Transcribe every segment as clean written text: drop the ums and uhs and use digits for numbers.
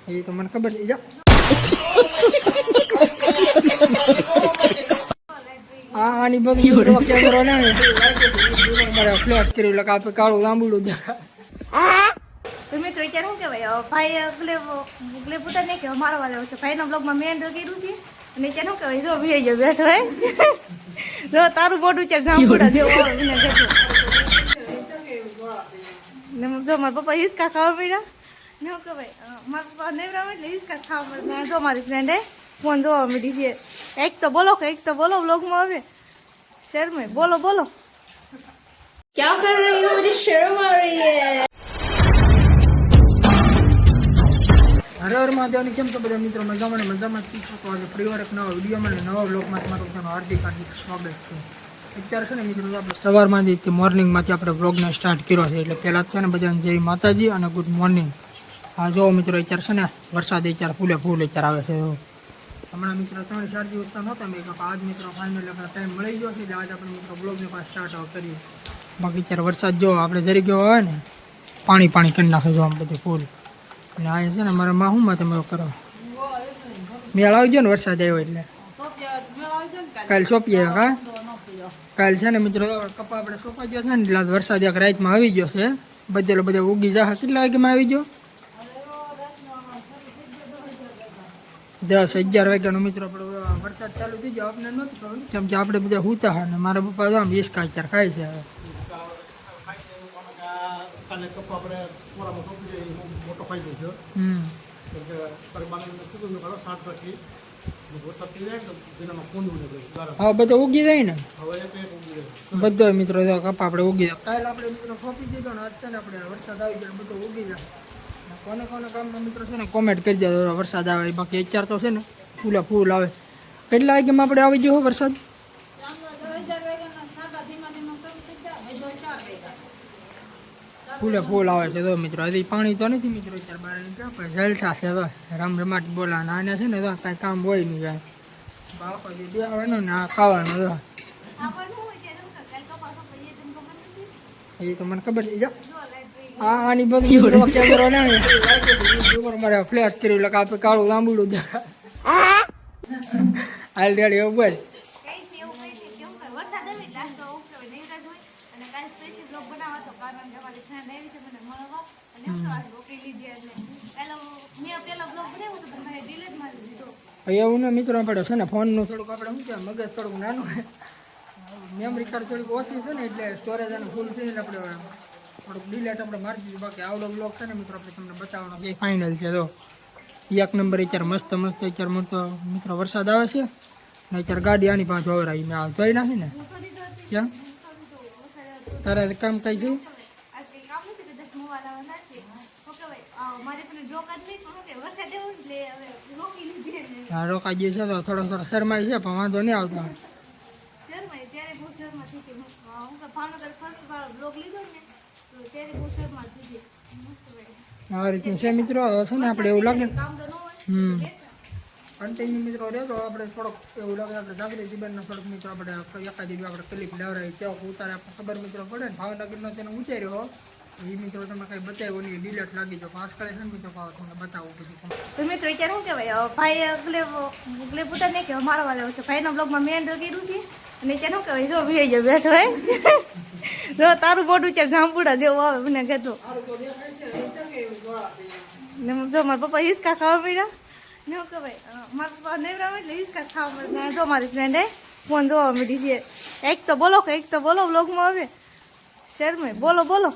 એ તો મને ખબર છે. જા આની બધી કેમેરો ને મારે ફ્લેશ કર્યું એટલે આપણે કાળું લાંબુડું દેખાય. તો મિત્રો અત્યારે શું કહેવાય ભાઈ ગ્લેબુટા નહીં કે મારો વાળો છે ભાઈના બ્લોગમાં મેં એન્ટર કર્યું છે અને અત્યારે શું કહેવાય જો વી ગયો બેઠો હોય જો તારું મોઢું ચાર જાંબુડા જેવું આવે મને બેઠો ને જો મારા પપ્પા હિસકા ખાવા પડ્યા ને શું કહેવાય મારા પપ્પા નેવરા એટલે હિસકા ખાવા પડે જો મારી ફ્રેન્ડે ફોન જોવા માંડી છે. એક તો બોલો બ્લોગમાં આવે શેરમાં બોલો क्या कर रही हो? मुझे शर्म आ रही है. હર મહાદેવની કેમ છો બધા મિત્રો? મજામાં તો આજે પરિવાર એક નવા વિડીયોમાં અને નવા બ્લોગમાં તમારું તેનું હાર્દિક સ્વાગત છે. અત્યારે છે ને મિત્રો આપણે સવારમાંથી મોર્નિંગમાંથી આપણે બ્લોગને સ્ટાર્ટ કર્યો છે એટલે પહેલાં છે ને બધાને જય માતાજી અને ગુડ મોર્નિંગ. હા જો મિત્રો અત્યારે છે ને વરસાદ અત્યારે ફૂલ અત્યારે આવે છે. હમણાં મિત્રો 3-4 દિવસ તો નહોતા મેં કહ્યું આજ મિત્રો ફાઇનલી આપણે ટાઈમ મળી ગયો છે એટલે આજે આપણે મિત્રો બ્લોગને પાસ સ્ટાર્ટ કરીએ. બાકી અત્યારે વરસાદ જો આપણે જરી ગયો આવે ને પાણી કરી નાખે જો આમ બધું ફૂલ. અને આ છે ને મારા માં શું માં તમે કરો મેળ આવી ગયો ને વરસાદ આવ્યો એટલે કાલે સોંપી આવ્યા કાલે છે ને મિત્રો કપા આપણે સોંપાઈ ગયો છે ને એટલે વરસાદ એક રાતમાં આવી ગયો છે. બધા ઉગી જા કેટલા વાગ્યામાં આવી ગયો 10-11 વાગ્યાનો મિત્રો આપણે વરસાદ ચાલુ થઈ ગયો. આપણે નહોતું ખબર કેમ કે આપણે બધા હુતા હા ને મારા પપ્પા જો આમ ઈસકા અત્યારે ખાય છે. હવે હા બધો ઉગી જાય ને બધો મિત્રો કપા આપણે ઉગી જાય. કાલે આપણે મિત્રો ફોપી દીધો ને આજ છે ને આપણે વરસાદ આવી ગયો બધો ઉગી જાય. કોને કામના મિત્રો છે ને કોમેન્ટ કરી દે વરસાદ આવે. બાકી અત્યારે તો છે ને ફૂલ આવે. કેટલા વાગ્યામાં આપણે આવી ગયો વરસાદ? ફૂલ આવે છે તો મિત્રો હજી પાણી તો નથી મિત્રો અત્યારે બહાર જલસા છે. હવે રમરમાટ બોલા આને છે ને તો કાંઈ કામ હોય નહીં જાય બાપા જે દેવાનું ને આ ખાવાનું તો એ તો મને ખબર છે. જા આની બધી કેમેરો ને મારે ફ્લેશ કર્યું એટલે આપણે કાળું લાંબુડું દેખાય ઓલરેડી એવું બોલ. એવું ને મિત્રો આપણે છે ને ફોનનું થોડુંક આપણે શું છે મગજ થોડુંક નાનું મેમરી કાર્ડ થોડીક ઓછી છે ને એટલે સ્ટોરેજ અને ફૂલ છે એટલે આપણે થોડુંક ડિલેટ આપણે મારી દીધું. બાકી આવડો બ્લોગ છે ને મિત્રો આપણે તમને બતાવવાનો છે ફાઇનલ છે. તો એક નંબર અત્યારે મસ્ત અત્યારે મિત્રો વરસાદ આવે છે ને અત્યારે ગાડી આની પાસે વવરાઈ ને જોઈ નાખી ને ક્યાં તારે કામ કઈ છે? હા રોકાઈ ગયું છે તો થોડો શરમાઈ છે પણ વાંધો નહીં આવતો. આ રીતનું છે મિત્રો છે ને આપણે એવું લાગે કન્ટિન્યુ મિત્રો રહેતો આપણે થોડોક એવું લાગે આપણે જાગૃતિ જીવનનો થોડોક મિત્રો આપણે એકાદી આપણે ક્લિપ લેવડાવી કેવો ઉતારે આપણે ખબર મિત્રો પડે ને ભાવનગરનો તેને ઉતાર્યો એ મિત્રો તમે કંઈ બતાવ્યો નહીં ડિલેટ લાગી જાવ પાસ કરે છે ને મિત્રો તમને બતાવું બધું. તો મિત્રો અત્યારે શું કહેવાય ભાઈ ગ્લેબુટા નહીં કે મારો વાળો છે ભાઈના બ્લોગમાં મેં એન્ટર કર્યું છે અને અત્યારે શું કહેવાય જો વી ગયો બેઠો હોય જો તારું મોઢું ચાર જાંબુડા જેવું આવે મને કહેતો ને જો મારા પપ્પા હિસકા ખાવા પડ્યા ને શું કહેવાય મારા પપ્પા નેવરા એટલે હિસકા ખાવા પડે જો મારી ફ્રેન્ડે ફોન જોવા માંડી છે. એક તો બોલો બ્લોગમાં આવે શેરમાં બોલો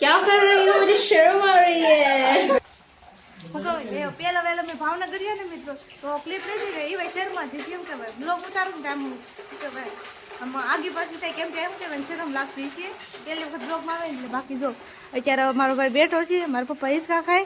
क्या कर रही हो? मुझे शर्म आ रही है. પેલા વહેલા મેં ભાવનગર ગયા ને મિત્રો તો ક્લિપ લીધી ને એ ભાઈ શહેરમાંથી કેમ કહેવાય બ્લોગ ઉતારું ને આમ કહેવાય આમાં આગી પાછી થાય કેમ કે એમ કહેવાય શરમ લાગતી છે પહેલી વખત બ્લોગમાં આવે એટલે. બાકી જો અત્યારે મારો ભાઈ બેઠો છે મારા પપ્પા હિસકા ખાય.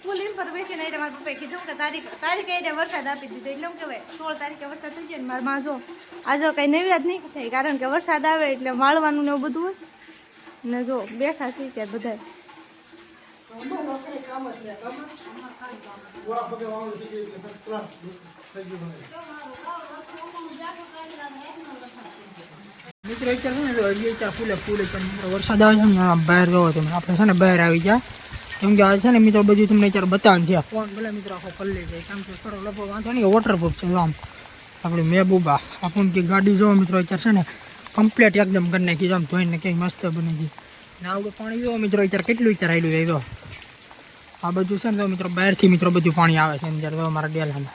ફૂલ ઇન્ફોર્મેશન આવી મારા પપ્પાએ કીધું કે તારીખ એ વરસાદ આપી દીધો એટલે એમ કહેવાય 16 તારીખે વરસાદ થઈ જાય ને મારા માં જો આજે કંઈ નવીરાત નહીં થાય કારણ કે વરસાદ આવે એટલે વાળવાનું ને એવું બધું હોય ને જો બેઠા છે ત્યાં બધા મિત્રો અત્યારે છે ને હજી અત્યારે ફૂલે મિત્રો વરસાદ આવે છે ને બહાર જવો તમે આપણે છે ને બહાર આવી ગયા કેમ કે આ છે ને મિત્રો બધું તમને અત્યારે બતાવવાનું છે ફોન ભલે મિત્રો આખો પલ્લી જાય કેમ કે થોડો લગભગ વાંધો નહીં વોટરપ્રૂફ છે આમ આપણે મહેબૂબા આપણને કે ગાડી જોવો મિત્રો અત્યારે છે ને કમ્પ્લીટ એકદમ કરી નાખી આમ ધોઈને ક્યાંય મસ્ત બની ગઈ ને આવડું પાણી જોવો મિત્રો અત્યારે કેટલું અત્યારે આવેલું જાય તો આ બધું છે ને તો મિત્રો બહારથી મિત્રો બધું પાણી આવે છે અત્યારે તો મારા ડેલામાં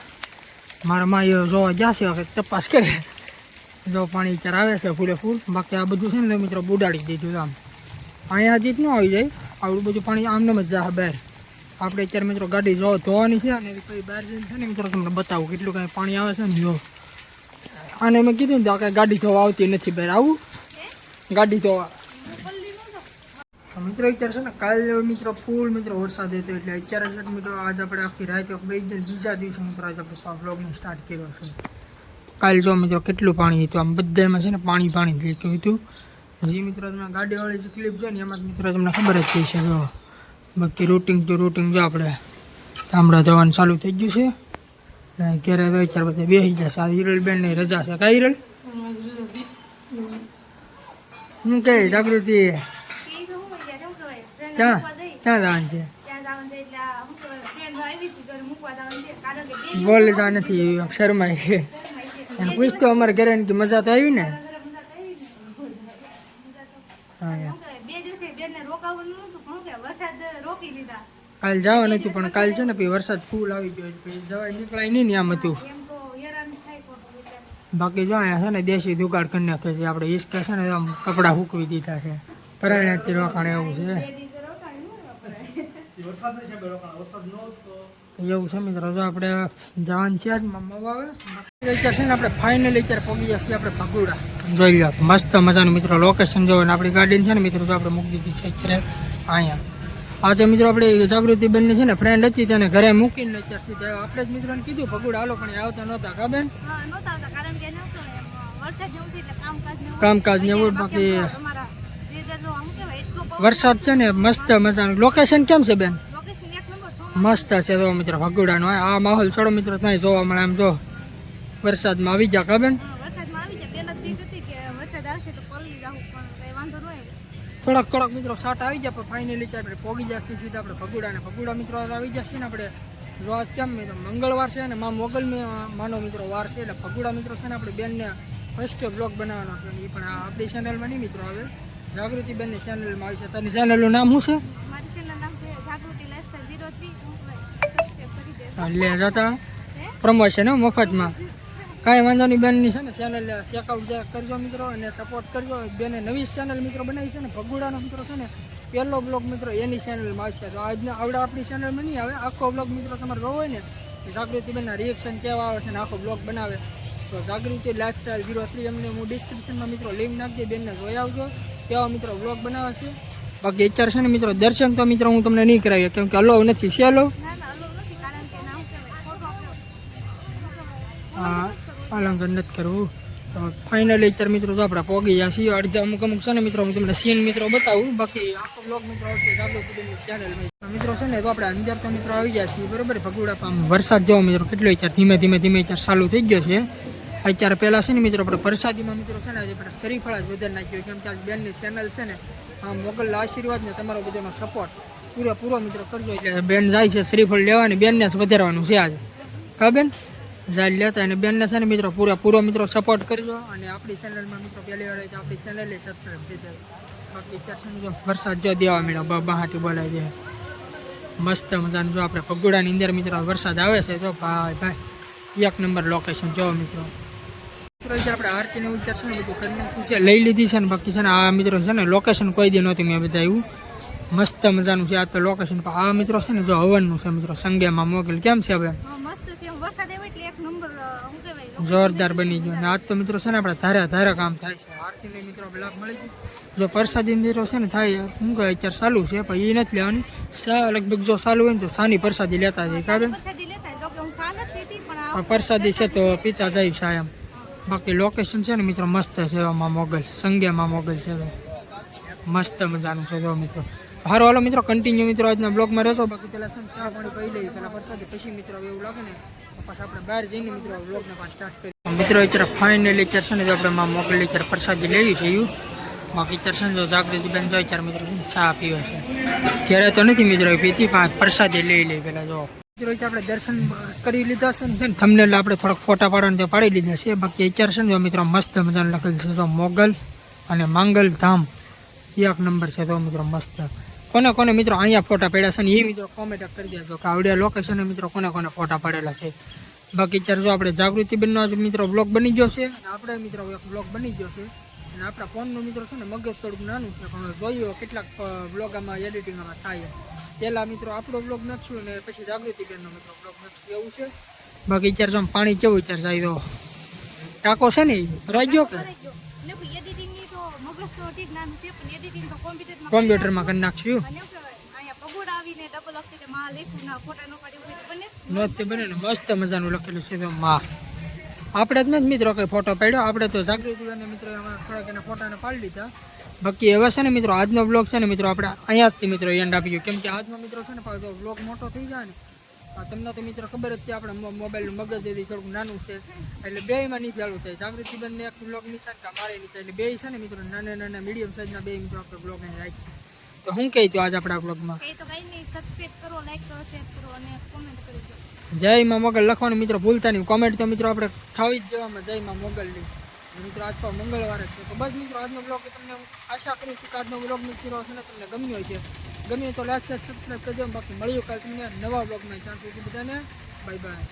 મારા માએ જોવા જશે વખત તપાસ કરે જો પાણી અત્યારે આવે છે ફૂલે ફૂલ બાકી આ બધું છે ને તો મિત્રો બુડાડી દીધું આમ અહીંયા હજી જ ન આવી જાય આવડું બધું પાણી આમનામ જ જાય બહાર આપણે અત્યારે મિત્રો ગાડી જો ધોવાની છે અને પછી બહાર જઈને છે ને મિત્રો તમને બતાવું કેટલું કાંઈ પાણી આવે છે ને જો અને મેં કીધું ને કે ગાડી ધોવા આવતી નથી બહાર આવું ગાડી ધોવા મિત્રો અત્યારે છે ને કાલે મિત્રો ફૂલ મિત્રો વરસાદ હતો એટલે અત્યારે છે મિત્રો આજ આપણે આખી રાત બીજા દિવસે મિત્રો આજે આપણે બ્લોગને સ્ટાર્ટ કર્યો છે કાલે જો મિત્રો કેટલું પાણી હતું આમ બધામાં છે ને પાણી થઈ ગયું હતું જે મિત્રો તમે ગાડીવાળી જે ક્લિપ જો ને એમાં મિત્રો તમને ખબર જ થઈ છે જો બાકી રૂટિંગ ટુ રૂટિંગ જો આપણે તાંબડા ધોવાનું ચાલુ થઈ ગયું છે ને ઘરે તો અત્યારે બધા બેસી જશે આ હિરલબેનની રજા છે કા હિરલ હું કહે જાગૃતિ ક્યાં જવાનું છે બોલતા નથી શર્માય છે એને પૂછતો અમારે ઘરે કે મજા તો આવી ને કાલ જવાનું હતું પણ કાલ છે ને પછી વરસાદ ફૂલ આવી ગયો પછી જવાય નીકળાય નહીં ને આમ હતું બાકી જો અહીંયા છે ને દેશી જુગાડ કરી નાખે છે આપણે ઈસકા છે ને આમ કપડાં સૂકવી દીધા છે પરાણાથી રોકાણ એવું છે એવું છે મિત્રો જો આપણે જવાનું છે જ મમ્મા આવે અત્યારે છે ને આપણે ફાઇનલી અત્યારે પગી જઈએ આપણે ભગુડા જોઈ લો મસ્ત મજાનું મિત્રો લોકેશન જોવે ને આપણી ગાડી છે ને મિત્રો તો આપણે મૂકી દીધી છે અત્યારે અહીંયા આજે મિત્રો આપણે જાગૃતિ બેનની છે ને ફ્રેન્ડ હતી તેને ઘરે મૂકીને અત્યારે સીધા આપણે જ મિત્રોને કીધું ભગુડા હાલો પણ એ આવતા નહોતા કા બેન કામકાજ ને એવું બાકી વરસાદ છે ને મસ્ત મજાનું લોકેશન કેમ છે બેન મસ્ત છે તો મિત્રો ભગુડાનો આ માહોલ છોડો મિત્રો ત્યાં જોવા મળે આમ જો વરસાદમાં આવી જા કા બેન થોડાક મિત્રો સાટ આવી જાય પણ ફાઇનલી આપણે પોગી જશે સીધા આપણે ભગુડા મિત્રો આવી જશે ને આપણે જો આજ કેમ મિત્રો મંગળવાર છે ને માં મોગલ માનો મિત્રો વાર છે એટલે ભગુડા મિત્રો છે ને આપણે બેનને ફર્સ્ટ બ્લોગ બનાવવાનો છે એ પણ આપણી ચેનલમાં નહીં મિત્રો આવે જાગૃતિ બેનની ચેનલમાં આવી છે તારી ચેનલનું નામ શું છે લે જતા પ્રમોશન મફતમાં કાંઈ વાંધો નહીં બેનની છે ને ચેનલ ચેકઆઉટ કરજો મિત્રો અને સપોર્ટ કરજો બેને નવી ચેનલ મિત્રો બનાવી છે ને ભગુડાનો મિત્રો છે ને પહેલો બ્લોગ મિત્રો એની ચેનલમાં આવશે તો આજના આવડે આપણી ચેનલમાં નહીં આવે આખો બ્લોગ મિત્રો તમારે જોવો હોય ને જાગૃતિ બેનના રિએક્શન કેવા આવે છે ને આખો બ્લોગ બનાવે તો જાગૃતિ લાઈફસ્ટાઈલ 03 એમને હું ડિસ્ક્રિપ્શનમાં મિત્રો લિંક નાખી બેનને જોઈ આવજો કેવા મિત્રો બ્લોગ બનાવે છે બાકી અત્યારે છે ને મિત્રો દર્શન તો મિત્રો હું તમને નહીં કરાવી કેમ કે અલાવ નથી છે અલાવ હા પાલન નથી કરવું તો ફાઇનલી અત્યારે મિત્રો જો આપણે પોગી ગયા છીએ અડધા અમુક છે ને મિત્રો હું તમને સીન મિત્રો બતાવું બાકી આખો બ્લોગ મિત્રો આવશે જાગૃતિની ચેનલમાં મિત્રો છે ને તો આપણે અંદર તો મિત્રો આવી ગયા છીએ બરાબર ભગુડા પામ વરસાદ જેવો મિત્રો કેટલો અત્યારે ધીમે અત્યારે ચાલુ થઈ ગયો છે અત્યારે પહેલાં છે ને મિત્રો આપણે પ્રસાદીમાં મિત્રો છે ને આજે આપણે શરીફળ જ વધારે નાખ્યો કેમ કે આ બેનની ચેનલ છે ને આ મોગલના આશીર્વાદ ને તમારો બધાનો સપોર્ટ પૂરો મિત્રો કરજો એટલે બેન જાય છે શ્રીફળ લેવાની બેનને જ વધારવાનું છે આજે હા બેન જાય લેતા અને બેનને છે ને મિત્રો પૂરો મિત્રો સપોર્ટ કરજો અને આપણી ચેનલમાં મિત્રો પહેલી વાર તો આપણી ચેનલને સબસ્ક્રાઈબ થઈ જાય બાકી અત્યારે જો વરસાદ જો દેવા મળ્યો બહાટી બોલાય છે મસ્ત મજાનું જો આપણે ભગુડાની અંદર મિત્રો વરસાદ આવે છે જો ભાઈ એક નંબર લોકેશન જો મિત્રો આપણે આરતીને વિચાર છે ને બધું કરી નાખ્યું છે લઈ લીધી છે ને બાકી છે ને આ મિત્રો છે ને લોકેશન કોઈ દી નહોતી મેં બધા એવું મસ્ત મજાનું છે આ તો લોકેશન આ મિત્રો છે ને જો હવનનું છે મિત્રો સંગેમાં મોકલ કેમ છે હવે જોરદાર બની ગયો ને આજ તો મિત્રો છે ને આપણે ધારે કામ થાય છે આરતીને મિત્રો લાભ મળી ગયો જો પ્રસાદી મિત્રો છે ને થાય શું કહે અત્યારે ચાલુ છે પણ એ નથી લેવાની સા લગભગ જો ચાલુ હોય ને તો સાની પ્રસાદી લેતા જાય કારણ પ્રસાદી છે તો પીતા જાય છે એમ બાકી લોકેશન છે ને મિત્રો મસ્ત છે એમાં મોગલ સંગેમાં મોગલ છે મસ્ત મજાનું છે જો મિત્રો હારો હાલો મિત્રો કન્ટિન્યુ મિત્રો આજના બ્લોગમાં રહેતો. બાકી પેલા છે ને ચા પાણી પી લઈએ પેલા પ્રસાદી, પછી મિત્રો એવું લાગે ને તો પાછા આપણે બહાર જઈને મિત્રો બ્લોગને પાછા સ્ટાર્ટ કરીએ. મિત્રો અત્યારે ફાઇનલી અત્યારે છે ને આપણે માં મોકલી અત્યારે પ્રસાદી લેવી છે એવું. બાકી અત્યારે છે ને જો જાગૃતિ બેન જાય ત્યારે મિત્રો ચા પીવે છે. ક્યારે તો નથી મિત્રો પીતી, પણ પ્રસાદી લઈ લઈ પેલા જો મિત્રો આપણે દર્શન કરી લીધા છે ને તમને આપણે થોડાક ફોટા પાડવાને તો પાડી લીધા છે. બાકી અત્યારે છે ને મિત્રો મસ્ત મજાનું લખેલું છે તો મોગલ અને માંગલ ધામ એક નંબર છે તો મિત્રો મસ્ત. કોને કોને મિત્રો અહીંયા ફોટા પડ્યા છે ને એ મિત્રો કોમેન્ટ કરી દેજો કે આવડ્યા લોકેશન મિત્રો કોને કોને ફોટા પાડેલા છે. બાકી અત્યારે જો આપણે જાગૃતિબેનનો મિત્રો બ્લોગ બની ગયો છે અને આપણે મિત્રો એક બ્લોગ બની ગયો છે. અને આપણા ફોનનું મિત્રો છે ને મગજ થોડુંક નાનું છે, પણ જોયું કેટલાક બ્લોગ આમાં એડિટિંગ આમાં થાય. પહેલાં મિત્રો આપણો બ્લોગ નાખશું અને પછી જાગૃતિબેનનો મિત્રો બ્લોગ નાખશું એવું છે. બાકી અત્યારે જો પાણી કેવું અત્યારે જાય તો ટાંકો છે ને રહી ગયો કે એડિટિંગની તો મગજ તો ઠીક નાનું છે, પણ એડિટિંગ તો કોમ્પ્યુટરમાં કરી નાખશું. અને એવું કહેવાય અહીંયા પગોડા આવીને ડબલ અક્ષરે માં લખ્યું ના ફોટા નો પાડી બને મસ્ત બને ને મસ્ત મજાનું લખેલું છે તો માં. આપણે જ નથી મિત્રો કંઈ ફોટો પાડ્યો, આપણે તો જાગૃતિ અને મિત્રો એમાં થોડાક એના ફોટાને પાડી લીધા. બાકી હવે છે ને મિત્રો આજનો બ્લોગ છે ને મિત્રો આપણે અહીંયાથી મિત્રો એન્ડ આપી ગયો. કેમ કે આજનો મિત્રો છે ને પાછો બ્લોગ મોટો થઈ જાય ને તમને તો મિત્રો ખબર જ છે આપણે મોબાઈલનું મગજ એથી થોડુંક નાનું છે એટલે બેયમાં નહીં ફેલું થાય. જાગૃતિબેનને એક બ્લોગ નહીં થાય કે મારે નહીં થાય એટલે બે છે ને મિત્રો નાના નાના મીડિયમ સાઇઝના બે મિત્રો આપણે બ્લોગ અહીં રાખીએ. તો હું કહી તો આજ આપણા બ્લોગમાં એ તો કઈ નહીં, સબસ્ક્રાઇબ કરો, લાઈક કરો, શેર કરો અને કોમેન્ટ કરી દો. જય માં મોગલ લખવાનું મિત્રો ભૂલતા નહીં. કોમેન્ટ તો મિત્રો આપણે થાવી જ જવામાં જય માં મોગલની. મિત્રો આજ તો મંગળવાર જ છે. તો બસ મિત્રો આજનો બ્લોગ તમને આશા કરું છું કે આજનો બ્લોગ મિત્રો છે ને તમને ગમ્યો હોય છે. ગમ્યો તો લાઈક શેર સબસ્ક્રાઈબ કરજો. બાકી મળ્યું કાલે તમને નવા બ્લોગમાં. ત્યાં સુધી બધાને બાય બાય.